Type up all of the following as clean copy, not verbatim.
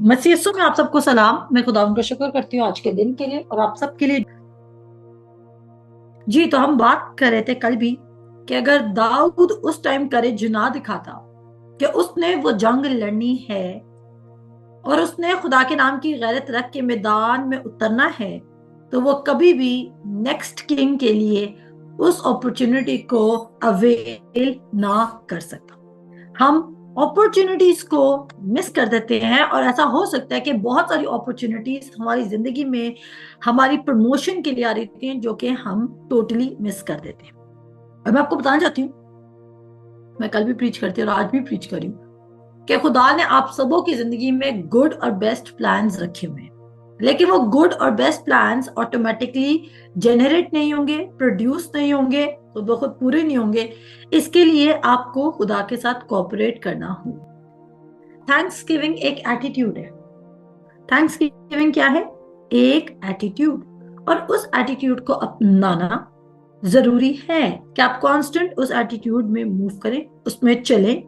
मसीह में आप सबको सलाम। मैं खुदा उनका शुक्र करती हूँ आज के दिन के लिए और आप सबके लिए। जी, तो हम बात कर रहे थे कल भी कि अगर दाऊद उस टाइम करेज ना दिखाता कि उसने वो जंग लड़नी है और उसने खुदा के नाम की गैरत रख के मैदान में उतरना है, तो वो कभी भी नेक्स्ट किंग के लिए उस अपॉर्चुनिटी को अवेल ना कर सकता। हम अपॉर्चुनिटीज को मिस कर देते हैं और ऐसा हो सकता है कि बहुत सारी अपॉर्चुनिटीज हमारी जिंदगी में हमारी प्रमोशन के लिए आ रही थी जो कि हम टोटली मिस कर देते हैं। और मैं आपको बताना चाहती हूँ, मैं कल भी प्रीच करती हूँ और आज भी प्रीच करी हूँ कि खुदा ने आप सबों की जिंदगी में गुड और बेस्ट प्लान्स रखे हुए हैं, लेकिन वो गुड और बेस्ट प्लान्स ऑटोमेटिकली जनरेट नहीं होंगे, प्रोड्यूस नहीं होंगे, तो वो खुद पूरे नहीं होंगे। इसके लिए आपको खुदा के साथ कोऑपरेट करना होगा। थैंक्स गिविंग एक एटीट्यूड है। थैंक्स गिविंग क्या है? एक एटीट्यूड। और उस एटीट्यूड को अपनाना जरूरी है कि आप कांस्टेंट उस एटीट्यूड में मूव करें, उसमें चलें।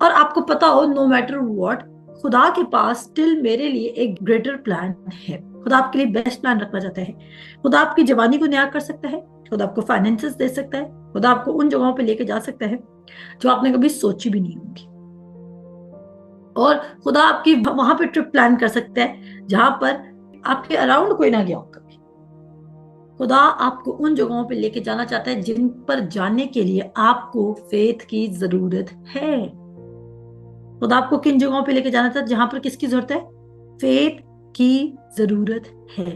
और आपको पता हो, नो मैटर व्हाट, खुदा के पास स्टिल मेरे लिए एक ग्रेटर प्लान है। खुदा आपके लिए बेस्ट प्लान रखना चाहता है। खुदा आपकी जवानी को न्याय कर सकता है। खुदा आपको फाइनेंसेस दे सकता है। खुदा आपको उन जगहों पे लेके जा सकता है जो आपने कभी सोची भी नहीं होगी। और खुदा आपकी वहां पे ट्रिप प्लान कर सकता है जहां पर आपके अराउंड कोई ना गया हो कभी। खुदा आपको उन जगहों पे लेके जाना चाहता है जिन पर जाने के लिए आपको फेथ की जरूरत है। खुदा आपको किन जगहों पे लेके जाना चाहता है जहां पर किसकी जरूरत है? फेथ की जरूरत है।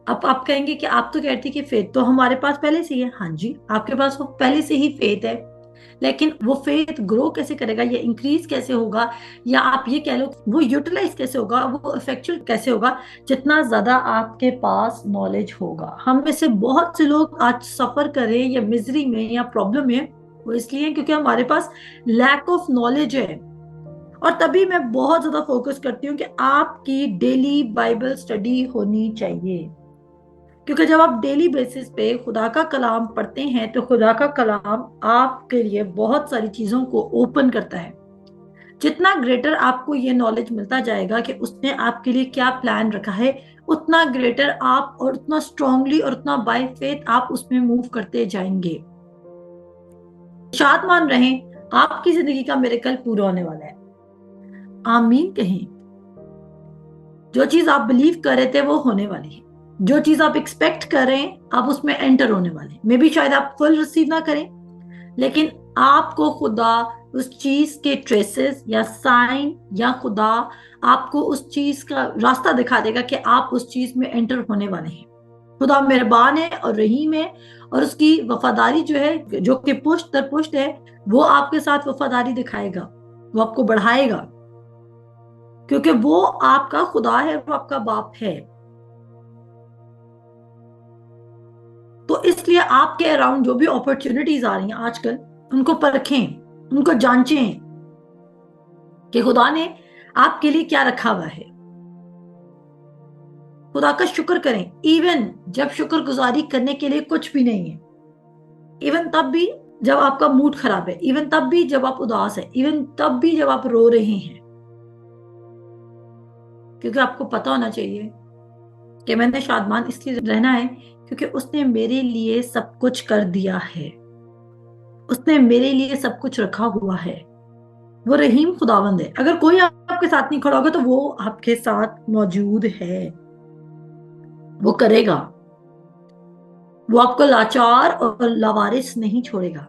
अब आप कहेंगे कि आप तो कहती कि फेथ तो हमारे पास पहले से ही है। हाँ जी, आपके पास वो पहले से ही फेथ है, लेकिन वो फेथ ग्रो कैसे करेगा, या इंक्रीज कैसे होगा, या आप ये कह लो वो यूटिलाइज कैसे होगा, वो इफेक्चुअल कैसे होगा? जितना ज्यादा आपके पास नॉलेज होगा। हम में से बहुत से लोग आज सफर करें या मिजरी में या प्रॉब्लम में, वो इसलिए क्योंकि हमारे पास लैक ऑफ नॉलेज है। और तभी मैं बहुत ज्यादा फोकस करती हूँ कि आपकी डेली बाइबल स्टडी होनी चाहिए, क्योंकि जब आप डेली बेसिस पे खुदा का कलाम पढ़ते हैं तो खुदा का कलाम आपके लिए बहुत सारी चीजों को ओपन करता है। जितना ग्रेटर आपको ये नॉलेज मिलता जाएगा कि उसने आपके लिए क्या प्लान रखा है, उतना ग्रेटर आप और उतना स्ट्रांगली और उतना बाय फेथ आप उसमें मूव करते जाएंगे। शाद मान रहे, आपकी जिंदगी का मिरेकल पूरा होने वाला है। आमीन कहें। जो चीज आप बिलीव कर रहे थे वो होने वाली है। जो चीज आप एक्सपेक्ट कर रहे हैं आप उसमें एंटर होने वाले। मे बी शायद आप फुल रिसीव ना करें, लेकिन आपको खुदा उस चीज के ट्रेसेस या साइन, या खुदा आपको उस चीज का रास्ता दिखा देगा कि आप उस चीज में एंटर होने वाले हैं। खुदा मेहरबान है और रहीम है, और उसकी वफादारी जो है, जो कि पुश्त दर पुश्त है, वो आपके साथ वफादारी दिखाएगा। वो आपको बढ़ाएगा, क्योंकि वो आपका खुदा है, वो आपका बाप है। तो इसलिए आपके अराउंड जो भी अपॉर्चुनिटीज आ रही हैं आजकल, उनको परखें, उनको जांचें कि खुदा ने आपके लिए क्या रखा हुआ है। खुदा का शुक्र करें, इवन जब शुक्रगुजारी करने के लिए कुछ भी नहीं है, इवन तब भी जब आपका मूड खराब है, इवन तब भी जब आप उदास है, इवन तब भी जब आप रो रहे हैं, क्योंकि आपको पता होना चाहिए कि मैंने शादमान इसलिए रहना है क्योंकि उसने मेरे लिए सब कुछ कर दिया है। उसने मेरे लिए सब कुछ रखा हुआ है। वो रहीम खुदावंद है। अगर कोई आपके साथ नहीं खड़ा होगा तो वो आपके साथ मौजूद है। वो करेगा। वो आपको लाचार और लावारिस नहीं छोड़ेगा।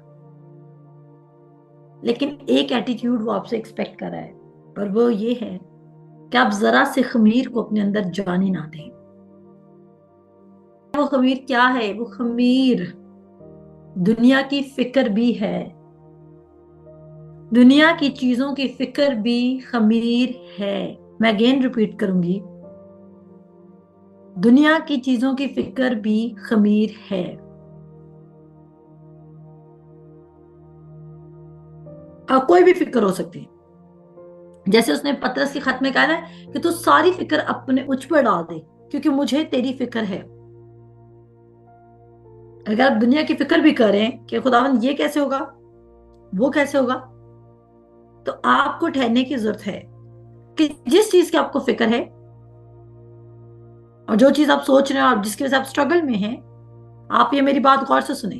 लेकिन एक एटीट्यूड वो आपसे एक्सपेक्ट कर रहा है, और वो ये है कि आप जरा से खमीर को अपने अंदर जाने ना दें। वो खमीर क्या है? वो खमीर दुनिया की फिक्र भी है। दुनिया की चीजों की फिक्र भी खमीर है। मैं अगेन रिपीट करूंगी, दुनिया की चीजों की फिक्र भी खमीर है। और कोई भी फिक्र हो सकती है। जैसे उसने पतरस के खत में कहा ना कि तू सारी फिक्र अपने मुझ पर डाल दे, क्योंकि मुझे तेरी फिक्र है। अगर आप दुनिया की फिक्र भी करें कि खुदावन ये कैसे होगा, वो कैसे होगा, तो आपको ठहरने की जरूरत है कि जिस चीज की आपको फिक्र है और जो चीज आप सोच रहे हो और जिसकी वजह से आप स्ट्रगल में हैं, आप ये मेरी बात गौर से सुने।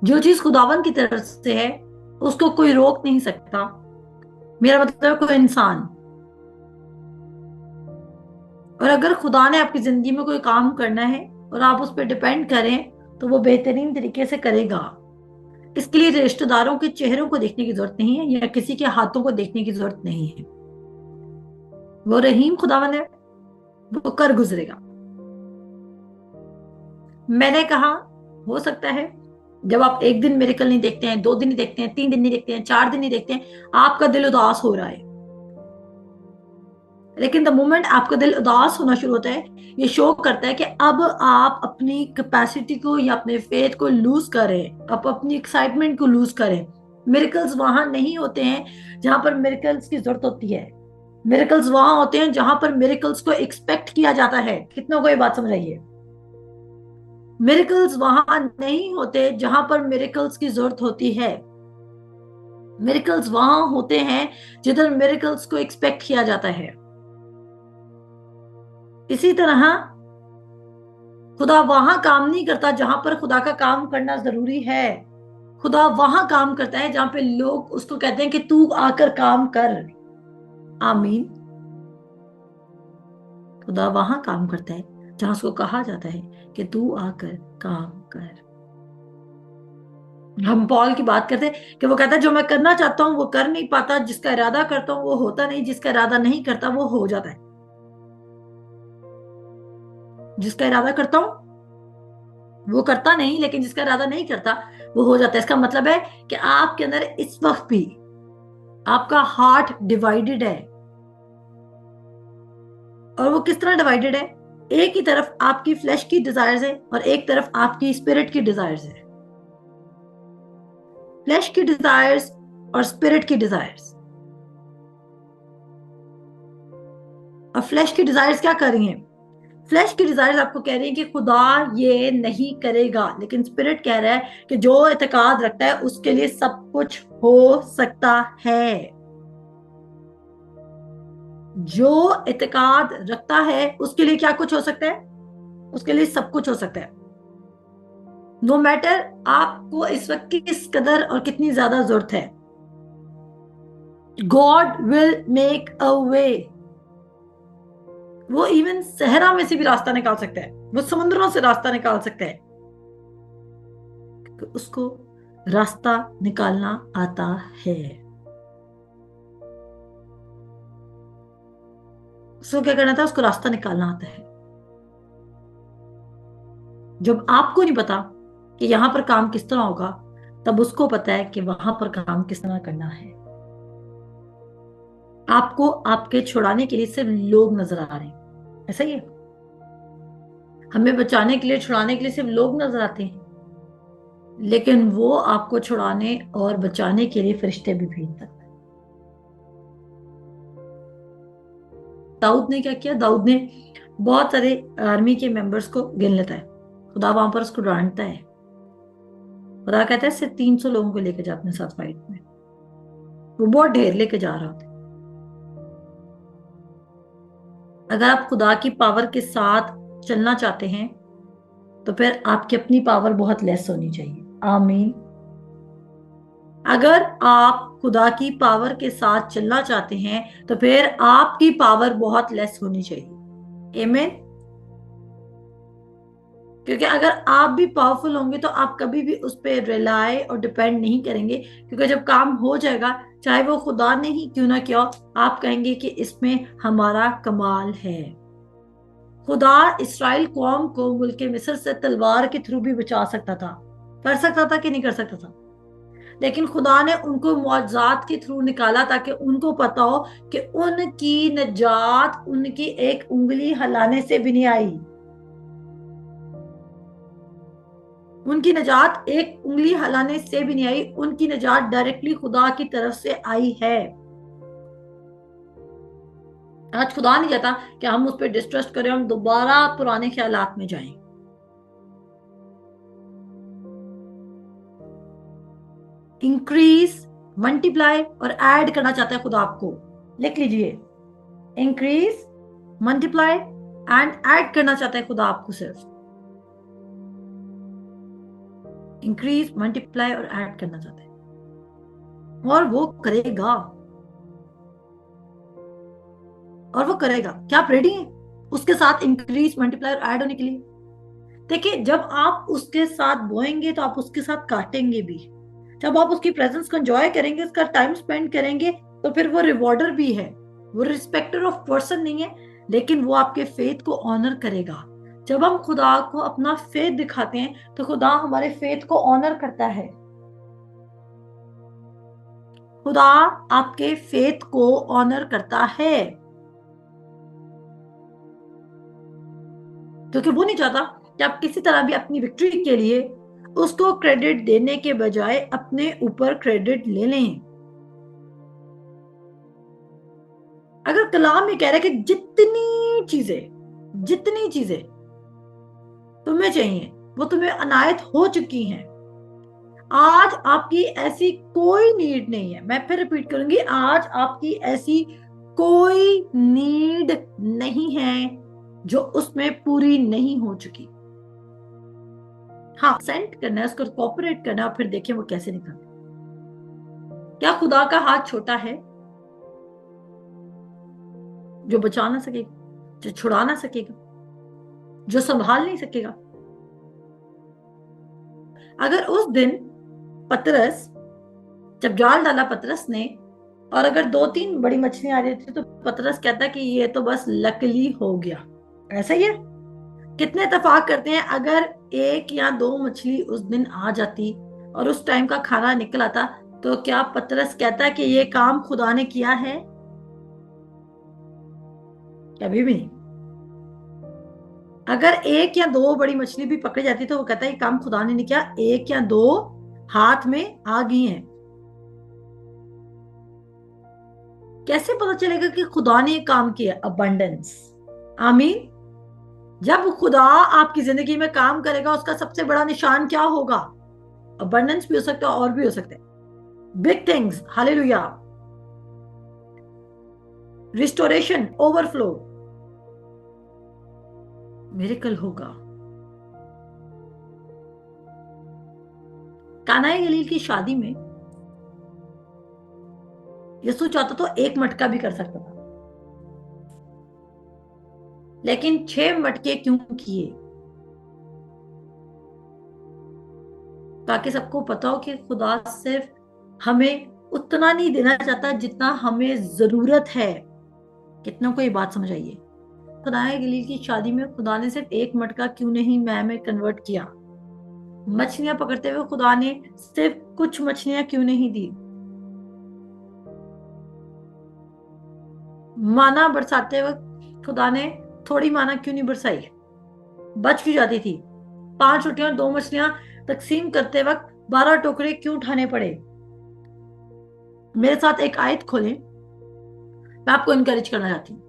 जो चीज खुदावन की तरफ से है उसको कोई रोक नहीं सकता। मेरा मतलब है कोई इंसान। और अगर खुदा ने आपकी जिंदगी में कोई काम करना है और आप उस पर डिपेंड करें तो वो बेहतरीन तरीके से करेगा। इसके लिए रिश्तेदारों के चेहरों को देखने की जरूरत नहीं है या किसी के हाथों को देखने की जरूरत नहीं है। वो रहीम खुदावन है, वो कर गुजरेगा। मैंने कहा हो सकता है जब आप एक दिन मिरेकल नहीं देखते हैं, 2 दिन नहीं देखते हैं, 3 दिन नहीं देखते हैं, 4 दिन नहीं देखते हैं, आपका दिल उदास हो रहा है। लेकिन द मोमेंट आपका दिल उदास होना शुरू होता है, ये शो करता है कि अब आप अपनी कैपेसिटी को या अपने फेथ को लूज करें, आप अपनी एक्साइटमेंट को लूज करें। मिरेकल्स वहां नहीं होते हैं जहां पर मिरेकल्स की जरूरत होती है। मिरेकल्स वहां होते हैं जहां पर मिरेकल्स को एक्सपेक्ट किया जाता है। कितना को ये बात समझ आइए। मिरेकल्स वहां नहीं होते जहां पर मिरेकल्स की जरूरत होती है। मिरेकल्स वहां होते हैं जिधर मिरेकल्स को एक्सपेक्ट किया जाता है। इसी तरह खुदा वहां काम नहीं करता जहां पर खुदा का काम करना जरूरी है। खुदा वहां काम करता है जहां पे लोग उसको कहते हैं कि तू आकर काम कर। आमीन। खुदा वहां काम करता है जहां उसको कहा जाता है कि तू आकर काम कर। हम पॉल की बात करते हैं कि वो कहता है जो मैं करना चाहता हूं वो कर नहीं पाता, जिसका इरादा करता हूं वो होता नहीं, जिसका इरादा नहीं करता वो हो जाता है। जिसका इरादा करता हूं वो करता नहीं, लेकिन जिसका इरादा नहीं करता वो हो जाता है। इसका मतलब है कि आपके अंदर इस वक्त भी आपका हार्ट डिवाइडेड है। और वो किस तरह डिवाइडेड है? एक ही तरफ आपकी फ्लैश की डिजायर्स है और एक तरफ आपकी स्पिरिट की डिजायर्स है। फ्लैश की डिजायर्स और स्पिरिट की डिजायर्स। और फ्लैश की डिजायर्स क्या कर रही हैं? फ्लैश की डिजायर्स आपको कह रही है कि खुदा ये नहीं करेगा, लेकिन स्पिरिट कह रहा है कि जो एतकाद रखता है उसके लिए सब कुछ हो सकता है। जो एतकाद रखता है उसके लिए क्या कुछ हो सकता है? उसके लिए सब कुछ हो सकता है। नो मैटर आपको इस वक्त किस कदर और कितनी ज्यादा जरूरत है, गॉड विल मेक अ वे। वो इवन सहरा में से भी रास्ता निकाल सकता है, वो समुद्रों से रास्ता निकाल सकता है। उसको रास्ता निकालना आता है। उसको क्या करना था? उसको रास्ता निकालना आता है। जब आपको नहीं पता कि यहां पर काम किस तरह होगा, तब उसको पता है कि वहां पर काम किस तरह करना है। आपको आपके छुड़ाने के लिए सिर्फ लोग नजर आ रहे हैं, ऐसा ही है। हमें बचाने के लिए, छुड़ाने के लिए सिर्फ लोग नजर आते हैं, लेकिन वो आपको छुड़ाने और बचाने के लिए फरिश्ते भी भेजता है। दाऊद ने क्या किया? दाऊद ने बहुत सारे आर्मी के मेंबर्स को गिन लेता है। खुदा वहां पर उसको डांटता है। खुदा कहता है सिर्फ 300 लोगों को लेकर जा अपने साथ फाइट में। वो बहुत ढेर लेके जा रहा होता है। अगर आप खुदा की पावर के साथ चलना चाहते हैं तो फिर आपकी अपनी पावर बहुत लेस होनी चाहिए। आमीन। अगर आप खुदा की पावर के साथ चलना चाहते हैं तो फिर आपकी पावर बहुत लेस होनी चाहिए। आमीन। क्योंकि अगर आप भी पावरफुल होंगे तो आप कभी भी उस पर रिलाय और डिपेंड नहीं करेंगे, क्योंकि जब काम हो जाएगा, चाहे वो खुदा ने ही क्यों ना किया, आप कहेंगे कि इसमें हमारा कमाल है। खुदा इसराइल कौम को मुल्क मिस्र से तलवार के थ्रू भी बचा सकता था। कर सकता था कि नहीं कर सकता था? लेकिन खुदा ने उनको मौजज़ात के थ्रू निकाला ताकि उनको पता हो कि उनकी निजात उनकी एक उंगली हिलाने से भी नहीं आई। उनकी निजात एक उंगली हिलाने से भी नहीं आई, उनकी निजात डायरेक्टली खुदा की तरफ से आई है। आज खुदा नहीं चाहता कि हम उस पर डिस्ट्रस्ट करें, हम दोबारा पुराने ख्यालात में जाएं। इंक्रीज मल्टीप्लाई और ऐड करना चाहता है खुदा आपको। लिख लीजिए, इंक्रीज, मल्टीप्लाई एंड ऐड करना चाहता है खुदा आपको, सिर्फ इंक्रीज, मल्टीप्लाई और ऐड करना चाहता है, और वो करेगा। और वो करेगा। क्या आप रेडी हैं उसके साथ इंक्रीज, मल्टीप्लाई और ऐड होने के लिए? देखिए, जब आप उसके साथ बोएंगे तो आप उसके साथ काटेंगे भी। जब आप उसकी प्रेजेंस को एंजॉय करेंगे, उसका टाइम स्पेंड करेंगे, तो फिर वो रिवॉर्डर भी है। वो रिस्पेक्टर ऑफ पर्सन नहीं है, लेकिन वो आपके फेथ को ऑनर करेगा। जब हम खुदा को अपना फेथ दिखाते हैं तो खुदा हमारे फेथ को ऑनर करता है। खुदा आपके फेथ को ऑनर करता है, क्योंकि वो नहीं चाहता कि आप किसी तरह भी अपनी विक्ट्री के लिए उसको क्रेडिट देने के बजाय अपने ऊपर क्रेडिट ले लें। अगर कलाम में कह रहा है कि जितनी चीजें तुम्हें चाहिए वो तुम्हें अनायत हो चुकी हैं, आज आपकी ऐसी कोई नीड नहीं है। मैं फिर रिपीट करूंगी, आज आपकी ऐसी कोई नीड नहीं है जो उसमें पूरी नहीं हो चुकी। हाँ, सेंड करना है, उसको कोऑपरेट करना है, और फिर देखें वो कैसे निकलता। क्या खुदा का हाथ छोटा है जो बचा ना सकेगा, जो छुड़ा ना सकेगा, जो संभाल नहीं सकेगा? अगर उस दिन पतरस, जब जाल डाला पतरस ने, और अगर 2-3 बड़ी मछलियां आ रही थी, तो पतरस कहता कि ये तो बस लकली हो गया। ऐसा ही है। कितने इत्तेफाक करते हैं, अगर 1 या 2 मछली उस दिन आ जाती और उस टाइम का खाना निकल आता, तो क्या पतरस कहता कि ये काम खुदा ने किया है? कभी भी नहीं। अगर 1 या 2 बड़ी मछली भी पकड़ी जाती तो वो कहता है ये काम खुदा ने नहीं किया, 1 या 2 हाथ में आ गई हैं। कैसे पता चलेगा कि खुदा ने ये काम किया? अबंडेंस। आमीन। जब खुदा आपकी जिंदगी में काम करेगा, उसका सबसे बड़ा निशान क्या होगा? अबंडेंस भी हो सकता है और भी हो सकते हैं। Big things, hallelujah, restoration, overflow, miracle होगा। काना गलील की शादी में यीशु चाहता तो 1 मटका भी कर सकता था, लेकिन 6 मटके क्यों किए? ताकि सबको पता हो कि खुदा सिर्फ हमें उतना नहीं देना चाहता जितना हमें जरूरत है। कितनों को ये बात समझ आइए? खुदा गलील की शादी में खुदा ने सिर्फ 1 मटका क्यों नहीं मैं में कन्वर्ट किया? मछलियां पकड़ते हुए खुदा ने सिर्फ कुछ मछलियां क्यों नहीं दी? माना बरसाते वक्त खुदा ने थोड़ी माना क्यों नहीं बरसाई? बच क्यों जाती थी? 5 रोटियां 2 मछलियां तकसीम करते वक्त 12 टोकरे क्यों उठाने पड़े? मेरे साथ एक आयत खोलें, मैं आपको इनकरेज करना चाहती हूँ।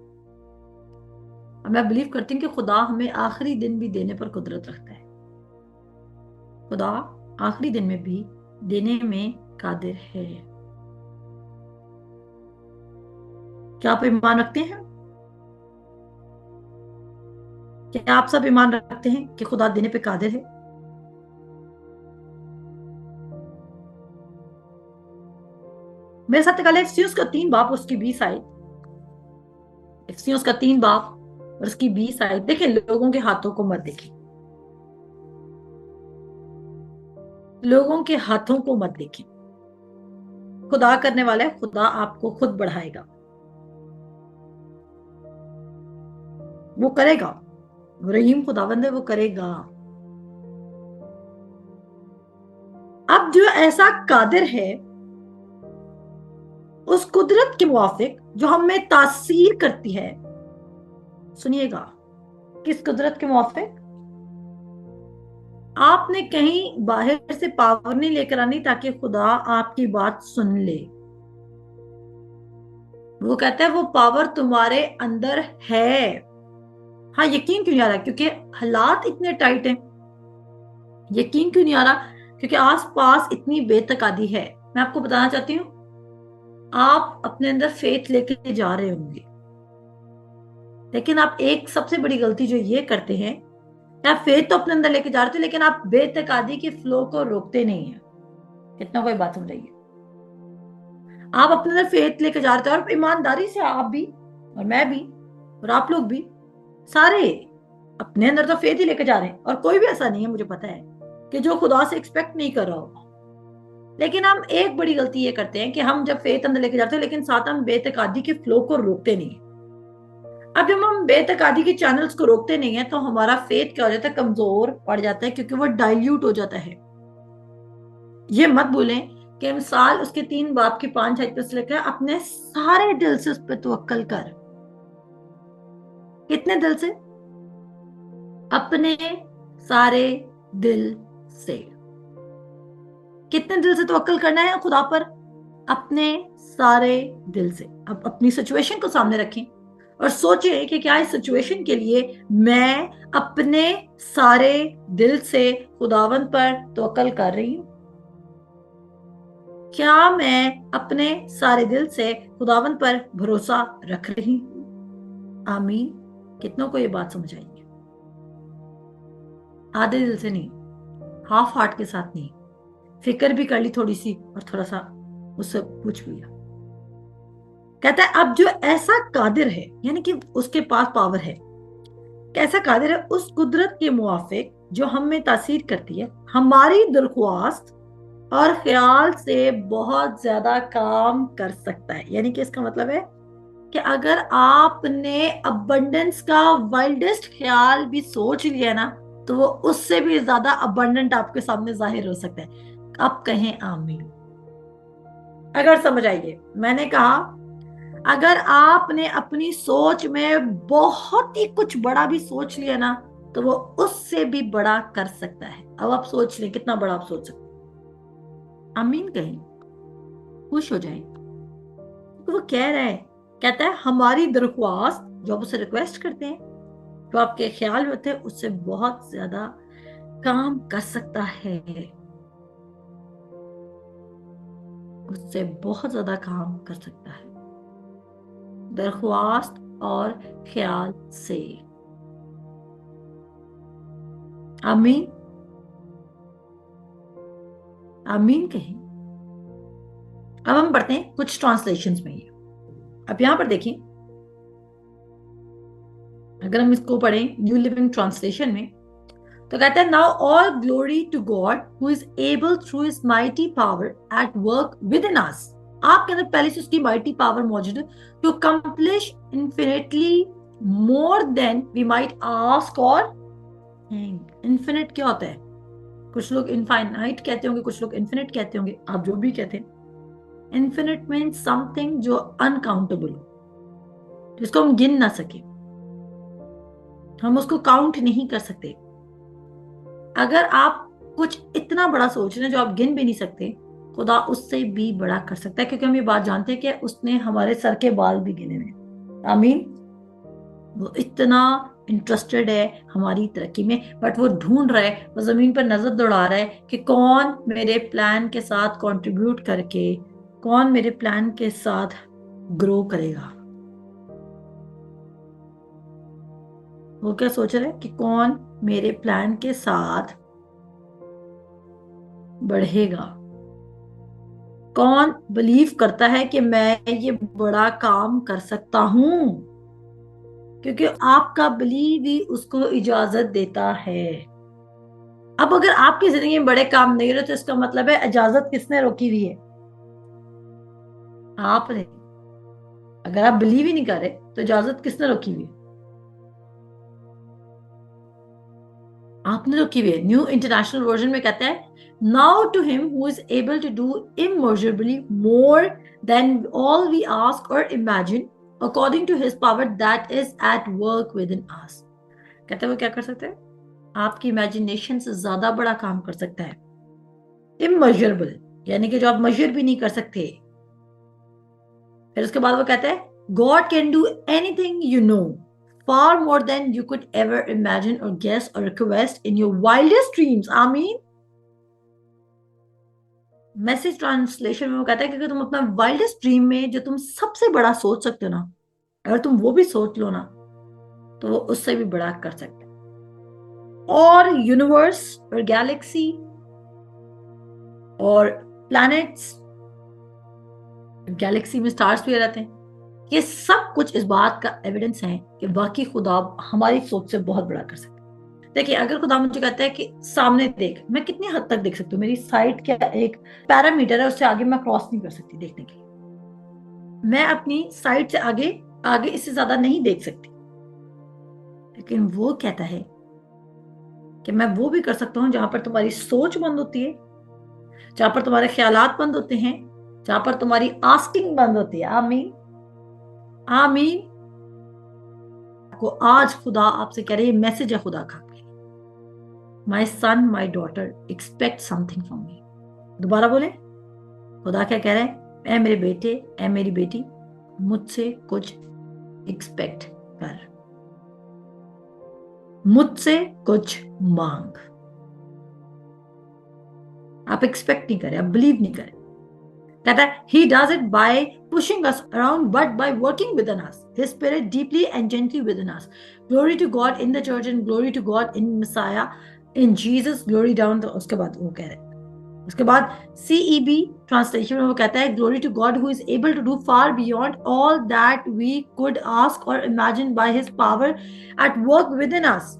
मैं बिलीव करती हूँ कि खुदा हमें आखिरी दिन भी देने पर कुदरत रखता है। खुदा आखिरी दिन में भी देने में कादिर है। क्या आप ईमान रखते हैं? क्या आप सब ईमान रखते हैं कि खुदा देने पे कादिर है? मेरे साथ निकाले इफिसियों का 3 बाब उसकी 20 आयत। इफिसियों का 3 बाब और उसकी 20 आयत। देखिए, लोगों के हाथों को मत देखिए, लोगों के हाथों को मत देखिए। खुदा करने वाला है, खुदा आपको खुद बढ़ाएगा, वो करेगा। रहीम खुदावंद है, वो करेगा। अब जो ऐसा कादिर है, उस कुदरत के मुवाफिक जो हमें तासीर करती है, सुनिएगा, किस कुदरत के मुवाफिक? आपने कहीं बाहर से पावर नहीं लेकर आनी ताकि खुदा आपकी बात सुन ले। वो कहता है वो पावर तुम्हारे अंदर है। हाँ, यकीन क्यों नहीं आ रहा? क्योंकि हालात इतने टाइट हैं। यकीन क्यों नहीं आ रहा? क्योंकि आसपास इतनी बेतकादी है। मैं आपको बताना चाहती हूँ, आप अपने अंदर फेथ लेके जा रहे होंगे, लेकिन आप एक सबसे बड़ी गलती जो ये करते हैं, आप फेथ तो अपने अंदर लेके जा रहे थे लेकिन आप बेतकादी के फ्लो को रोकते नहीं है। कितना कोई बात समझ रही है? आप अपने अंदर फेथ लेके जा रहे थे और ईमानदारी से आप भी और मैं भी और आप लोग भी सारे अपने अंदर तो फेथ ही लेके जा रहे हैं, और कोई भी ऐसा नहीं है मुझे पता है कि जो खुदा से एक्सपेक्ट नहीं कर रहा होगा। लेकिन हम एक बड़ी गलती ये करते हैं कि हम जब फेथ अंदर लेके जाते हैं लेकिन साथ हम बेतकादी के फ्लो को रोकते नहीं। अब जब हम बेतकादी के चैनल्स को रोकते नहीं है तो हमारा फेथ क्या हो जाता है, कमजोर पड़ जाता है, क्योंकि वो डाइल्यूट हो जाता है। ये मत भूलें कि मिसाल उसके 3 बाप की 5 आयत पे लिखा है, अपने सारे दिल से उस पर तवक्कल कर। कितने दिल से? अपने सारे दिल से। कितने दिल से तवक्कल करना है खुदा पर? अपने सारे दिल से। अब अपनी सिचुएशन को सामने रखें और सोचें कि क्या इस सिचुएशन के लिए मैं अपने सारे दिल से खुदावंद पर तवक्कल कर रही हूं? क्या मैं अपने सारे दिल से खुदावंद पर भरोसा रख रही हूं? आमीन। कितनों को ये बात समझ आई है? आधे दिल से नहीं, हाफ हार्ट के साथ नहीं, फिक्र भी कर ली थोड़ी सी और थोड़ा सा उससे पूछ लिया। कहता है अब जो ऐसा कादिर है, यानी कि उसके पास पावर है, कैसा कादिर है उस कुदरत के मुआफिक जो हम में तासीर करती है, हमारी दरख्वास्त और ख्याल से बहुत ज्यादा काम कर सकता है। यानी कि इसका मतलब है कि अगर आपने अबंडेंस का वाइल्डेस्ट ख्याल भी सोच लिया ना, तो वो उससे भी ज्यादा अबंडेंट आपके सामने जाहिर हो सकता है। आप कहें आमीन। अगर समझ आइए, मैंने कहा अगर आपने अपनी सोच में बहुत ही कुछ बड़ा भी सोच लिया ना, तो वो उससे भी बड़ा कर सकता है। अब आप सोच लें कितना बड़ा आप सोच सकते हैं। आमीन कहें, खुश हो जाए। तो वो कह रहा है, कहता है हमारी दरख्वास्त जो आप उसे रिक्वेस्ट करते हैं, जो आपके ख्याल में होते हैं, उससे बहुत ज्यादा काम कर सकता है। उससे बहुत ज्यादा काम कर सकता है दरख्वास्त और ख्याल से। आमीन। आमीन कहें। अब हम पढ़ते हैं कुछ ट्रांसलेशंस में ये। अब यहां पर देखिए, अगर हम इसको पढ़ें न्यू लिविंग ट्रांसलेशन में, तो कहता है now all glory to God who is able through his mighty power at work with in us. आपके अंदर पहले से उसकी माइटी पावर मौजूद है to accomplish infinitely more than we might ask और थिंक। इन्फिनिट क्या होता है? कुछ लोग इनफाइनाइट कहते होंगे, कुछ लोग इन्फिनिट कहते होंगे, आप जो भी कहते हैं। इन्फिनिट मीन्स समथिंग जो अनकाउंटेबल हो, जिसको हम गिन ना सके, हम उसको काउंट नहीं कर सकते। अगर आप कुछ इतना बड़ा सोच रहे हैं जो आप गिन भी नहीं सकते, खुदा उससे भी बड़ा कर सकता है, क्योंकि हम ये बात जानते हैं कि उसने हमारे सर के बाल भी गिने हैं। आमीन। वो इतना इंटरेस्टेड है हमारी तरक्की में, बट वो ढूंढ रहा है, वो जमीन पर नजर दौड़ा रहा है कि कौन मेरे प्लान के साथ कंट्रीब्यूट करके, कौन मेरे प्लान के साथ ग्रो करेगा। वो क्या सोच रहा है कि कौन मेरे प्लान के साथ बढ़ेगा, कौन बिलीव करता है कि मैं ये बड़ा काम कर सकता हूं, क्योंकि आपका बिलीव ही उसको इजाजत देता है। अब अगर आपकी जिंदगी में बड़े काम नहीं रहे तो इसका मतलब है इजाजत किसने रोकी हुई है? आपने। अगर आप बिलीव ही नहीं कर रहे तो इजाजत किसने रोकी हुई है? आपने रोकी हुई है। न्यू इंटरनेशनल वर्जन में कहता है now to him who is able to do immeasurably more than all we ask और imagine according to his power that is at work with in us. कहते हैं वो क्या कर सकते हैं? आपकी इमेजिनेशन से ज्यादा बड़ा काम कर सकता है। इमर्जरेबल यानी कि जो आप मेजर भी नहीं कर सकते। फिर उसके बाद वो कहते हैं God can do anything you know far more than you could ever imagine or guess or request in your wildest dreams. I mean, message translation में वो कहता है कि अगर तुम अपना वाइल्डेस्ट ड्रीम में जो तुम सबसे बड़ा सोच सकते हो ना, अगर तुम वो भी सोच लो ना, तो वो उससे भी बड़ा कर सकते हैं। और यूनिवर्स और गैलेक्सी और प्लैनेट्स, गैलेक्सी में स्टार्स भी रहते हैं, ये सब कुछ इस बात का एविडेंस है कि वाकई खुदा हमारी सोच से बहुत बड़ा कर सकता है। देखिए, अगर खुदा मुझे कहता है कि सामने देख, मैं कितनी हद तक देख सकती हूँ, मेरी साइट क्या एक पैरामीटर है, उससे आगे मैं क्रॉस नहीं कर सकती देखने के लिए। मैं अपनी साइट से आगे आगे इससे ज्यादा नहीं देख सकती, लेकिन वो कहता है कि मैं वो भी कर सकता हूं जहां पर तुम्हारी सोच बंद होती है, जहां पर तुम्हारे ख्यालात बंद होते हैं, जहां पर तुम्हारी आस्किंग बंद होती है। आमीन, आमीन। को आज खुदा आपसे कह रहे हैं, मैसेज है खुदा का, my son my daughter expect something from me. दोबारा बोले, खुदा क्या कह रहे हैं? ऐ मेरे बेटे, ऐ मेरी बेटी, मुझसे कुछ एक्सपेक्ट कर, मुझसे कुछ मांग। आप एक्सपेक्ट नहीं करें, आप बिलीव नहीं करें। कहता है he does it by pushing us around but by working within us, his spirit deeply and gently within us. Glory to God in the church and glory to God in Messiah, in Jesus, glory down। तो उसके बाद वो कह रहे हैं, उसके बाद CEB translation में वो कहता है glory to God who is able to do far beyond all that we could ask और imagine by his power at work with in us.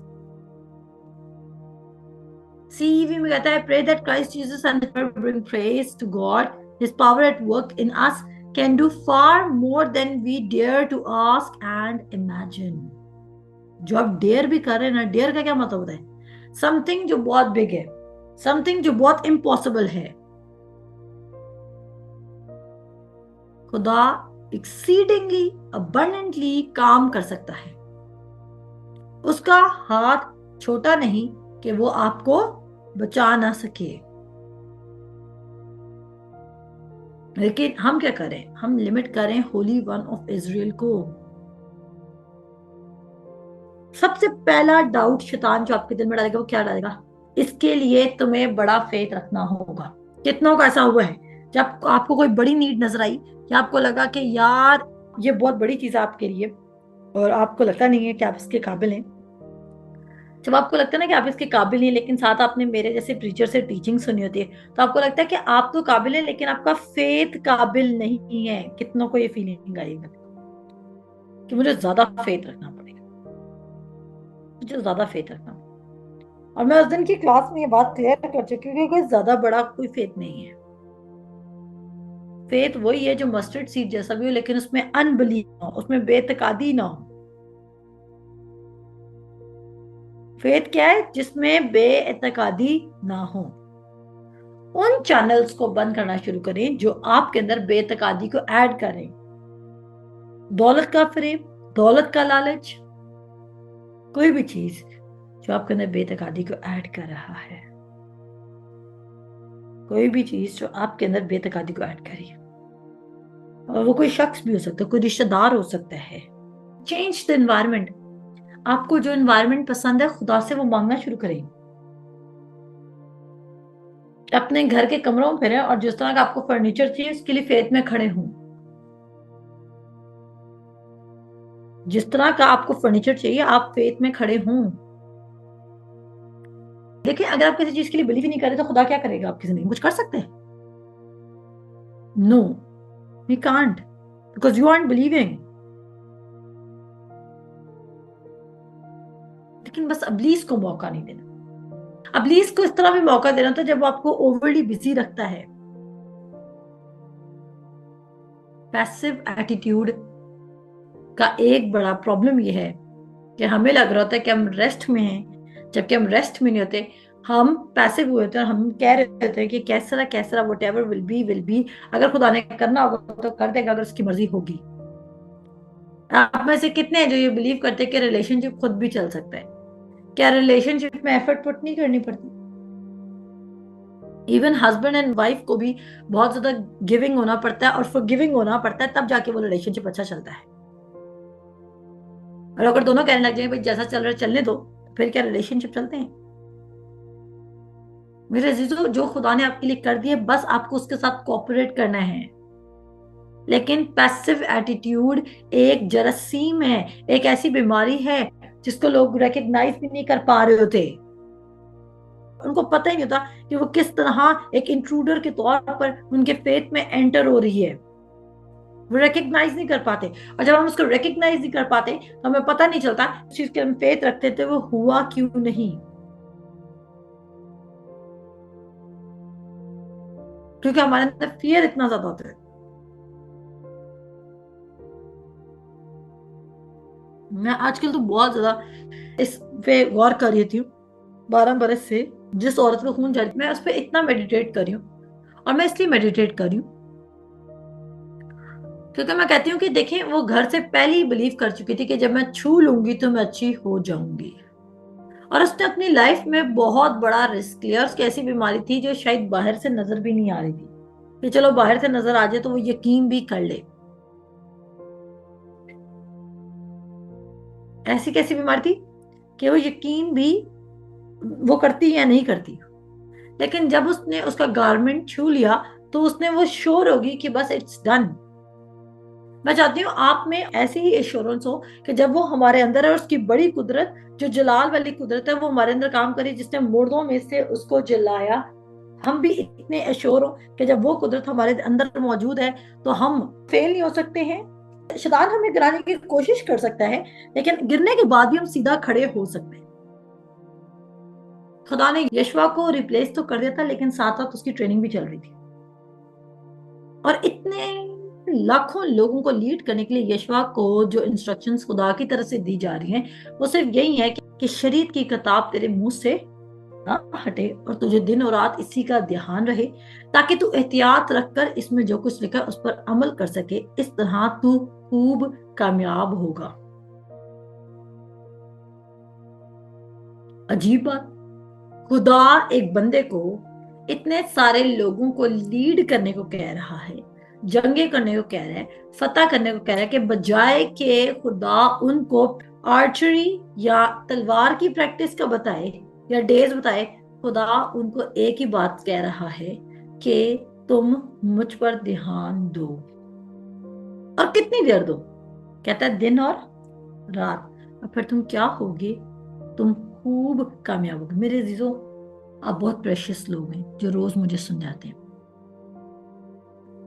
CEV में कहता है pray that Christ Jesus and bring praise to God, his power at work in us can do far more than we dare to ask and imagine. जो आप dare भी कर रहे हैं ना, डेयर का क्या मतलब होता है? समथिंग जो बहुत बिग है, समथिंग जो बहुत इम्पॉसिबल है। खुदा एक्सीडिंगली अबंडेंटली काम कर सकता है। उसका हाथ छोटा नहीं कि वो आपको बचा ना सके। लेकिन हम क्या करें? हम लिमिट करें होली वन ऑफ इजराइल को। सबसे पहला डाउट शैतान जो आपके दिल में डालेगा, वो क्या डालेगा? इसके लिए तुम्हें बड़ा फेथ रखना होगा। कितनों का ऐसा हुआ है जब आपको कोई बड़ी नीड नजर आई, कि आपको लगा कि यार ये बहुत बड़ी चीज है आपके लिए, और आपको लगता नहीं है कि आप इसके काबिल हैं। जब आपको लगता है ना कि आप इसके काबिल नहीं, लेकिन साथ आपने मेरे जैसे प्रीचर से टीचिंग सुनी होती है, तो आपको लगता है कि आप तो काबिल है, लेकिन आपका फेथ काबिल नहीं है। कितनों को ये फीलिंग आएगी कि मुझे ज्यादा फेथ रखना पड़ेगा, मुझे ज्यादा फेथ रखना पड़ेगा। और मैं उस दिन की क्लास में ये बात क्लियर कर चुकी हूँ कि कोई ज्यादा बड़ा कोई फेथ नहीं है। फेथ वही है जो मस्टर्ड सीड जैसा भी हो, लेकिन उसमें अनबिलीव ना हो, उसमें बेतकादी ना हो। फेथ क्या है? जिसमें बेएतकादी ना हो। उन चैनल्स को बंद करना शुरू करें जो आपके अंदर बेतकादी को ऐड करें। दौलत का फरेब, दौलत का लालच, कोई भी चीज जो आपके अंदर बेतकादी को ऐड कर रहा है, कोई भी चीज जो आपके अंदर बेतकादी को ऐड करिए। और वो कोई शख्स भी हो सकता है, कोई रिश्तेदार हो सकता है। Change the environment. आपको जो एनवायरमेंट पसंद है, खुदा से वो मांगना शुरू करें। अपने घर के कमरों में फिरें और जिस तरह का आपको फर्नीचर चाहिए उसके लिए फेथ में खड़े हों। जिस तरह का आपको फर्नीचर चाहिए, आप फेथ में खड़े हों। देखिए, अगर आप किसी चीज के लिए बिलीव ही नहीं कर रहे, तो खुदा क्या करेगा आपकी जिंदगी में? कुछ कर सकते हैं? No, he can't, because you aren't believing. लेकिन बस अबलीस को मौका नहीं देना। अबलीस को इस तरह भी मौका देना था जब वो आपको ओवरली बिजी रखता है। पैसिव एटीट्यूड का एक बड़ा प्रॉब्लम ये है कि हमें लग रहा होता है कि हम रेस्ट में हैं, जबकि हम रेस्ट में नहीं होते। हम पैसिव हुए होते हैं और हम कह रहे होते हैं कि कैसा कैसा what ever will be will be. अगर खुदा ने करना होगा तो कर देगा, अगर उसकी मर्जी होगी। आप में से कितने हैं जो ये बिलीव करते हैं कि रिलेशनशिप खुद भी चल सकता है? क्या रिलेशनशिप में एफर्ट पुट नहीं करनी पड़ती? इवन हस्बैंड एंड वाइफ को भी बहुत ज्यादा गिविंग होना पड़ता है और फॉरगिविंग होना पड़ता है, तब जाके वो रिलेशनशिप अच्छा चलता है। और अगर दोनों कहने लग जाए भाई जैसा चल रहा है चलने दो, फिर क्या रिलेशनशिप चलते हैं? मेरे अजीजों, जो खुदा ने आपके लिए कर दिया बस आपको उसके साथ कोऑपरेट करना है। लेकिन पैसिव एटीट्यूड एक जरासीम है, एक ऐसी बीमारी है जिसको लोग रिकग्नाइज भी नहीं कर पा रहे होते। उनको पता ही नहीं होता कि वो किस तरह एक इंट्रूडर के तौर पर उनके फेथ में एंटर हो रही है। वो रिकग्नाइज नहीं कर पाते, और जब हम उसको रिकग्नाइज नहीं कर पाते तो हमें पता नहीं चलता इस चीज के हम फेथ रखते थे वो हुआ क्यों नहीं। क्योंकि हमारे अंदर फियर इतना ज्यादा होता है। मैं आजकल तो बहुत ज्यादा इस पे गौर कर रही थी, 12 बरस से जिस औरत का खून जारी, मैं उस पर इतना मेडिटेट कर रही हूँ। और मैं इसलिए मेडिटेट कर रही हूँ क्योंकि मैं कहती हूँ कि देखें, वो घर से पहले ही बिलीव कर चुकी थी कि जब मैं छू लूंगी तो मैं अच्छी हो जाऊंगी। और उसने अपनी लाइफ में बहुत बड़ा रिस्क लिया। और उसकी ऐसी बीमारी थी जो शायद बाहर से नजर भी नहीं आ रही थी, कि चलो बाहर से नजर आ जाए तो वो यकीन भी कर ले। ऐसी कैसी बीमारी थी कि वो यकीन भी वो करती या नहीं करती, लेकिन जब उसने उसका गारमेंट छू लिया तो उसने वो श्योर होगी कि बस इट्स डन। मैं चाहती हूँ आप में ऐसी ही एश्योरेंस हो कि जब वो हमारे अंदर है और उसकी बड़ी कुदरत, जो जलाल वाली कुदरत है, वो हमारे अंदर काम करे, जिसने मुर्दों में से उसको जलाया, हम भी इतने एश्योर हो कि जब वो कुदरत हमारे अंदर मौजूद है तो हम फेल नहीं हो सकते हैं। शैतान हमें गिराने की कोशिश कर सकता है, लेकिन गिरने के बाद भी हम सीधा खड़े हो सकते हैं। खुदा ने यशवा को रिप्लेस तो कर दिया था, लेकिन साथ साथ उसकी ट्रेनिंग भी चल रही थी। और इतने लाखों लोगों को लीड करने के लिए यशवा को जो इंस्ट्रक्शंस खुदा की तरफ से दी जा रही हैं वो सिर्फ यही है कि शरीयत की किताब तेरे मुंह से ना हटे और तुझे दिन और रात इसी का ध्यान रहे, ताकि तू एहतियात रखकर इसमें जो कुछ लिखा है उस पर अमल कर सके। इस तरह तू खूब कामयाब होगा। अजीब बात, खुदा एक बंदे को इतने सारे लोगों को लीड करने को कह रहा है, जंगे करने को कह रहा है, फतह करने को कह रहा है, कि बजाय के खुदा उनको आर्चरी या तलवार की प्रैक्टिस का बताए या डेज बताए, खुदा उनको एक ही बात कह रहा है कि तुम मुझ पर ध्यान दो। और कितनी देर दो? कहता है दिन और रात। और फिर तुम क्या होगे? तुम खूब कामयाब होगे। मेरे अजीजों, आप बहुत प्रेशियस लोग हैं जो रोज मुझे सुन जाते हैं।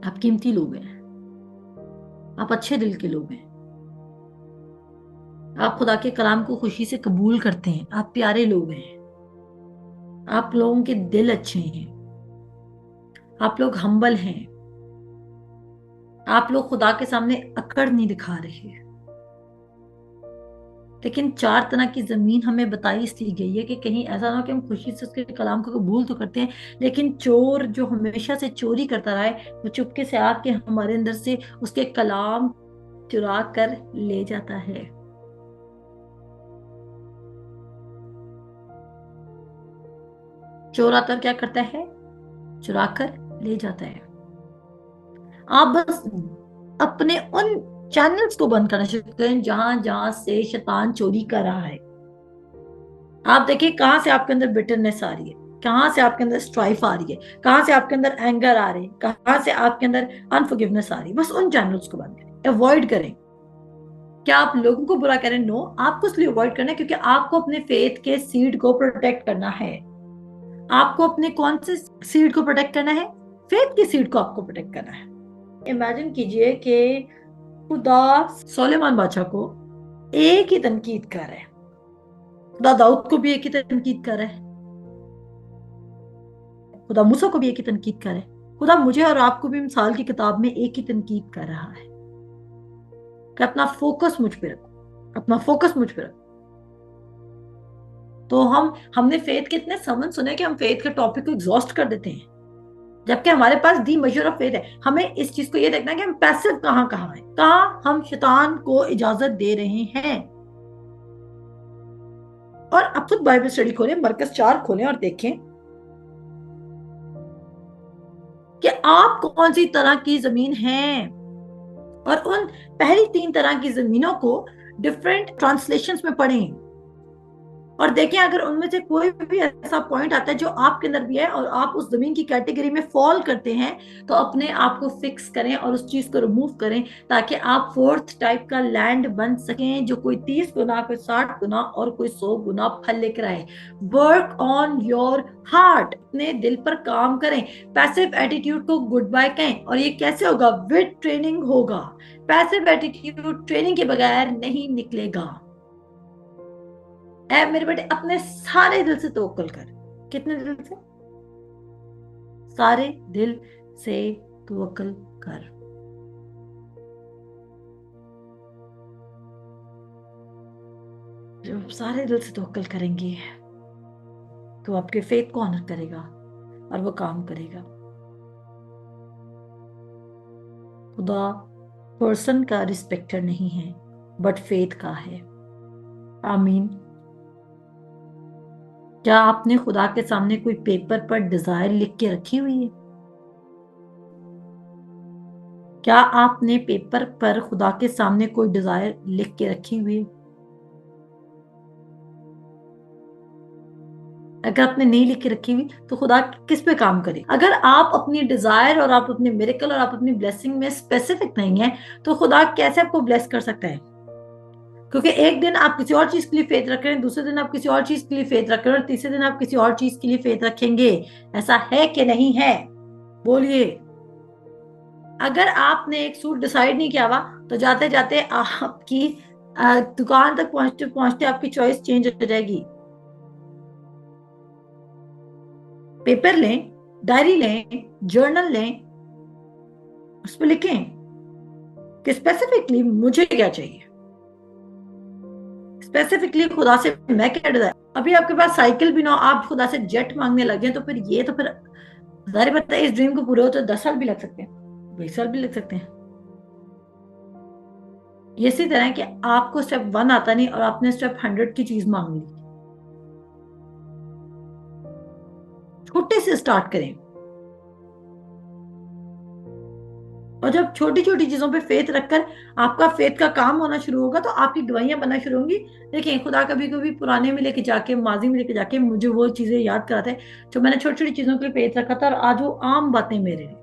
आप कीमती लोग हैं, आप अच्छे दिल के लोग हैं, आप खुदा के कलाम को खुशी से कबूल करते हैं, आप प्यारे लोग हैं, आप लोगों के दिल अच्छे हैं, आप लोग हम्बल हैं, आप लोग खुदा के सामने अकड़ नहीं दिखा रहे। लेकिन 4 तरह की जमीन हमें बताई इसलिए गई है कि कहीं ऐसा ना हो कि हम खुशी से उसके कलाम को कबूल तो करते हैं, लेकिन चोर जो हमेशा से चोरी करता रहा है वो चुपके से आके हमारे अंदर से उसके कलाम चुरा कर ले जाता है। चोर आता क्या करता है? चुरा कर ले जाता है। आप बस अपने उन चैनल्स को बंद करना शुरू करें जहां जहां से शैतान चोरी कर रहा है। आप देखिए कहां से आपके अंदर बिटरनेस आ रही है, कहां से आपके अंदर स्ट्राइफ आ रही है, कहां से आपके अंदर एंगर आ रही है, कहां से आपके अंदर अनफॉरगिवनेस आ रही है। बस उन चैनल्स को बंद करें, अवॉइड करें। क्या आप लोगों को बुरा करें? नो, आपको इसलिए अवॉइड करना है क्योंकि आपको अपने फेथ के सीड को प्रोटेक्ट करना है। आपको अपने कौन से सीड को प्रोटेक्ट करना है? फेथ के सीड को आपको प्रोटेक्ट करना है। इमेजिन कीजिए कि खुदा सुलेमान बादशाह को एक ही तनकीद कर रहा है, खुदा दाऊद को भी एक ही तनकीद कर रहा है, खुदा मूसा को भी एक ही तनकीद कर रहा है, खुदा मुझे और आपको भी मिसाल की किताब में एक ही तनकीद कर रहा है कि अपना फोकस मुझ पे रखो, अपना फोकस मुझ पे रखो। तो हमने फेथ के इतने समन सुने कि हम फेथ के टॉपिक को एग्जॉस्ट कर देते हैं, जबकि हमारे पास दी मेजर ऑफ फेथ है। हमें इस चीज को ये देखना है कि हम पैसिव कहाँ कहाँ है, कहाँ हम शैतान को इजाजत दे रहे हैं। और अब खुद बाइबल स्टडी खोलें, मरकज 4 खोलें और देखें कि आप कौन सी तरह की जमीन है। और उन पहली 3 तरह की जमीनों को डिफरेंट ट्रांसलेशंस में पढ़ें और देखें अगर उनमें से कोई भी ऐसा पॉइंट आता है जो आपके अंदर भी है और आप उस जमीन की कैटेगरी में फॉल करते हैं, तो अपने आप को फिक्स करें और उस चीज को रिमूव करें, ताकि आप फोर्थ टाइप का लैंड बन सकें, जो कोई 30 गुना, कोई 60 गुना और कोई 100 गुना फल लेकर आए। वर्क ऑन योर हार्ट, अपने दिल पर काम करें। पैसिव एटीट्यूड को गुड बाय कहें। और ये कैसे होगा? विद ट्रेनिंग होगा। पैसिव एटीट्यूड ट्रेनिंग के बगैर नहीं निकलेगा। ऐ मेरे बेटे, अपने सारे दिल से तवक्कुल कर। कितने दिल से? सारे दिल से तवक्कुल कर। जब आप सारे दिल से तवक्कुल करेंगे तो आपके फेथ को ऑनर करेगा और वो काम करेगा। खुदा पर्सन का रिस्पेक्टर नहीं है, बट फेथ का है। आमीन। क्या आपने खुदा के सामने कोई पेपर पर डिजायर लिख के रखी हुई है? क्या आपने पेपर पर खुदा के सामने कोई डिजायर लिख के रखी हुई है? अगर आपने नहीं लिख के रखी हुई तो खुदा किस पे काम करे? अगर आप अपनी डिजायर और आप अपने मिरेकल और आप अपनी ब्लेसिंग में स्पेसिफिक नहीं है, तो खुदा कैसे आपको ब्लेस कर सकता है? क्योंकि एक दिन आप किसी और चीज के लिए फेथ रख रहे हैं, दूसरे दिन आप किसी और चीज के लिए फेथ रख रहे हैं, और तीसरे दिन आप किसी और चीज के लिए फेथ रखेंगे। ऐसा है कि नहीं है? बोलिए। अगर आपने एक सूट डिसाइड नहीं किया हुआ, तो जाते जाते आपकी दुकान तक पहुंचते पहुंचते आपकी चॉइस चेंज हो जाएगी। पेपर लें, डायरी लें, जर्नल लें, उस पर लिखें कि स्पेसिफिकली मुझे क्या चाहिए, स्पेसिफिकली खुदा से मैं क्या डिजायर। अभी आपके पास साइकिल भी ना हो, आप खुदा से जेट मांगने लगे, तो फिर ये तो फिर जाहिर बात है, इस ड्रीम को पूरे होते 10 साल भी लग सकते हैं, 20 साल भी लग सकते हैं। ये इसी तरह है कि आपको स्टेप 1 आता नहीं और आपने स्टेप 100 की चीज मांग ली। छोटे से स्टार्ट करें, और जब छोटी छोटी चीजों पे फेथ रखकर आपका फेथ का काम होना शुरू होगा, तो आपकी गवाहियां बनना शुरू होंगी। देखिए, खुदा कभी कभी पुराने में लेके जाके, माजी में लेके जाके मुझे वो चीजें याद कराते हैं जो मैंने छोटी छोटी चीजों के लिए फेथ रखा था, और आज वो आम बातें मेरे लिए।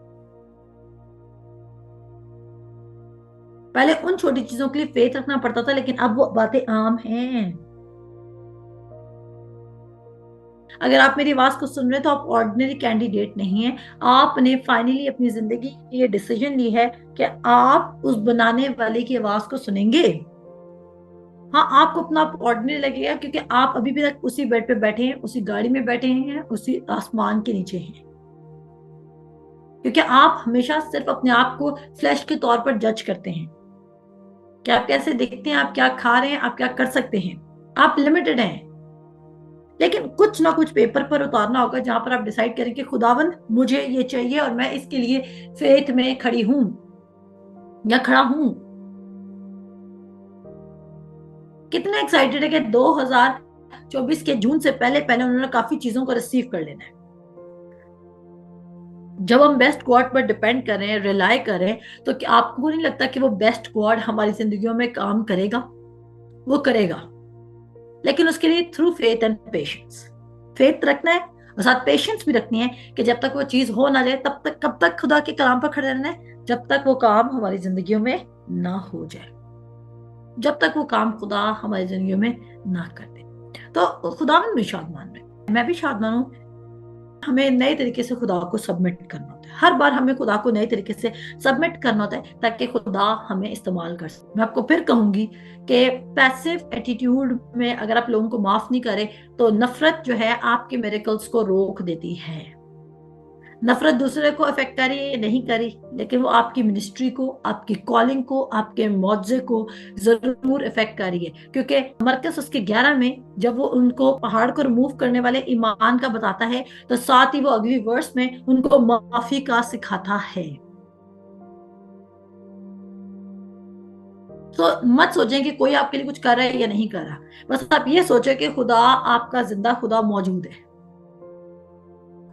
पहले उन छोटी चीजों के लिए फेथ रखना पड़ता था, लेकिन अब वो बातें आम हैं। अगर आप मेरी आवाज को सुन रहे हैं, तो आप ऑर्डिनरी कैंडिडेट नहीं है। आपने फाइनली अपनी जिंदगी की ये डिसीजन ली है कि आप उस बनाने वाले की आवाज को सुनेंगे। हाँ, आपको अपना ऑर्डिनरी लगेगा, क्योंकि आप अभी भी तक उसी बेड पे बैठे हैं, उसी गाड़ी में बैठे हैं, उसी आसमान के नीचे हैं। क्योंकि आप हमेशा सिर्फ अपने आप को फ्लैश के तौर पर जज करते हैं कि आप कैसे दिखते हैं, आप क्या खा रहे हैं, आप क्या कर सकते हैं। आप लिमिटेड हैं। लेकिन कुछ ना कुछ पेपर पर उतारना होगा, जहां पर आप डिसाइड करें कि खुदावन मुझे ये चाहिए और मैं इसके लिए फेथ में खड़ी हूं या खड़ा हूं। कितने एक्साइटेड है कि 2024 के जून से पहले पहले उन्होंने काफी चीजों को रिसीव कर लेना है। जब हम बेस्ट गॉड पर डिपेंड कर रहे हैं, रिलाय कर रहे हैं, तो क्या आपको नहीं लगता कि वो बेस्ट गॉड हमारी जिंदगियों में काम करेगा? वो करेगा, लेकिन उसके लिए through faith and patience. Faith रखना है और साथ पेशेंस भी रखनी है, कि जब तक वो चीज हो ना जाए, तब तक कब तक खुदा के कलाम पर खड़े रहना है? जब तक वो काम हमारी जिंदगियों में ना हो जाए, जब तक वो काम खुदा हमारी जिंदगियों में ना कर दे। तो खुदावन भी शादमान रहे, मैं भी शादमान हूँ। हमें नए तरीके से खुदा को सबमिट करना होता है। हर बार हमें खुदा को नए तरीके से सबमिट करना होता है, ताकि खुदा हमें इस्तेमाल कर सके। मैं आपको फिर कहूंगी कि पैसिव एटीट्यूड में अगर आप लोगों को माफ नहीं करें, तो नफरत जो है आपके मिरेकल्स को रोक देती है। नफरत दूसरे को अफेक्ट करी या नहीं करी, लेकिन वो आपकी मिनिस्ट्री को, आपकी कॉलिंग को, आपके मुआवजे को जरूर इफेक्ट करी है। क्योंकि मरकस उसके 11 में जब वो उनको पहाड़ को रिमूव करने वाले ईमान का बताता है, तो साथ ही वो अगली वर्स में उनको माफी का सिखाता है। तो मत सोचें कि कोई आपके लिए कुछ कर रहा है या नहीं कर रहा। बस आप ये सोचें कि खुदा, आपका जिंदा खुदा मौजूद है।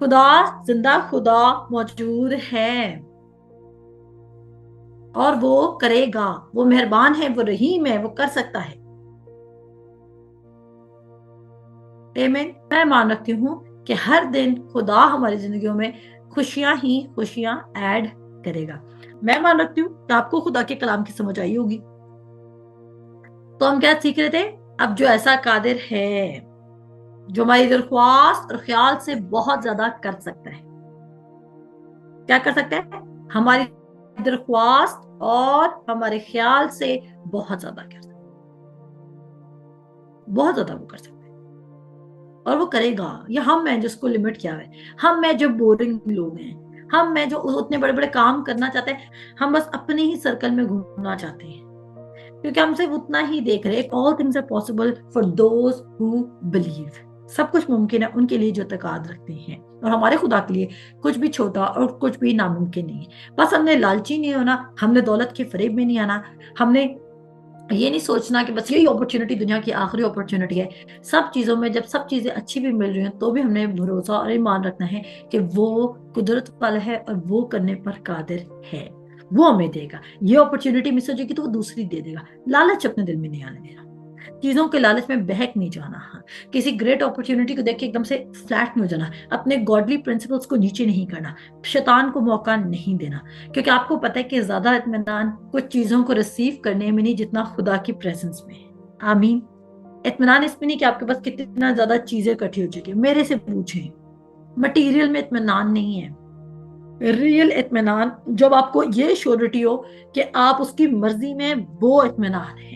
खुदा, जिंदा खुदा मौजूद है, और वो करेगा। वो मेहरबान है, वो रहीम है, वो कर सकता है। आमीन। मैं मान रखती हूँ कि हर दिन खुदा हमारी जिंदगियों में खुशियां ही खुशियां ऐड करेगा। मैं मान रखती हूँ कि आपको खुदा के कलाम की समझ आई होगी। तो हम क्या सीख रहे थे? अब जो ऐसा कादिर है जो हमारी दरख्वास्त और ख्याल से बहुत ज्यादा कर सकता है। क्या कर सकता है? हमारी दरख्वास्त और हमारे ख्याल से बहुत ज्यादा कर सकता है, बहुत ज्यादा वो कर सकता है। और वो करेगा। ये हम हैं जिसको लिमिट किया है। हम हैं जो बोरिंग लोग हैं। हम हैं जो उतने बड़े बड़े काम करना चाहते हैं। हम बस अपने ही सर्कल में घूमना चाहते हैं, क्योंकि हम सिर्फ उतना ही देख रहे हैं। All things are possible for those who believe. सब कुछ मुमकिन है उनके लिए जो तकाद रखते हैं, और हमारे खुदा के लिए कुछ भी छोटा और कुछ भी नामुमकिन नहीं है। बस हमने लालची नहीं होना, हमने दौलत के फरेब में नहीं आना, हमने ये नहीं सोचना कि बस यही अपॉर्चुनिटी दुनिया की आखिरी अपॉर्चुनिटी है। सब चीजों में जब सब चीजें अच्छी भी मिल रही हैं तो भी हमने भरोसा और ईमान रखना है कि वो कुदरत वाला है और वो करने पर कादिर है। वो हमें देगा। ये अपॉर्चुनिटी मिस हो जाएगी तो वो दूसरी दे देगा। लालच अपने दिल में नहीं आने देना। चीजों के लालच में बहक नहीं जाना। हाँ, किसी ग्रेट अपॉर्चुनिटी को देख के एकदम से फ्लैट नहीं हो जाना। अपने गॉडली प्रिंसिपल्स को नीचे नहीं करना। शैतान को मौका नहीं देना, क्योंकि आपको पता है कि ज्यादा इत्मीनान कुछ चीजों को रिसीव करने में नहीं जितना खुदा की प्रेजेंस में है। आमीन। इत्मीनान इसमें नहीं कि आपके पास कितना ज्यादा चीजें इकट्ठी हो चुकी है। मेरे से पूछें, मटीरियल में इत्मीनान नहीं है। रियल इत्मीनान जब आपको ये श्योरिटी हो कि आप उसकी मर्जी में, वो इत्मीनान है।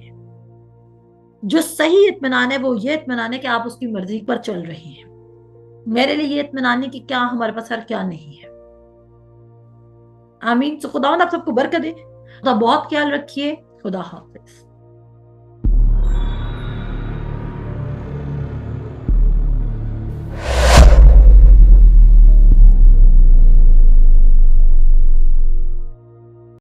जो सही इत्मीनान है वो ये इत्मीनान है कि आप उसकी मर्जी पर चल रहे हैं। मेरे लिए ये इत्मीनान है कि क्या हमारे पास है क्या नहीं है। आमीन। तो खुदा आप सबको बरकत दे। खुदा बहुत ख्याल रखिए। खुदा हाफिज।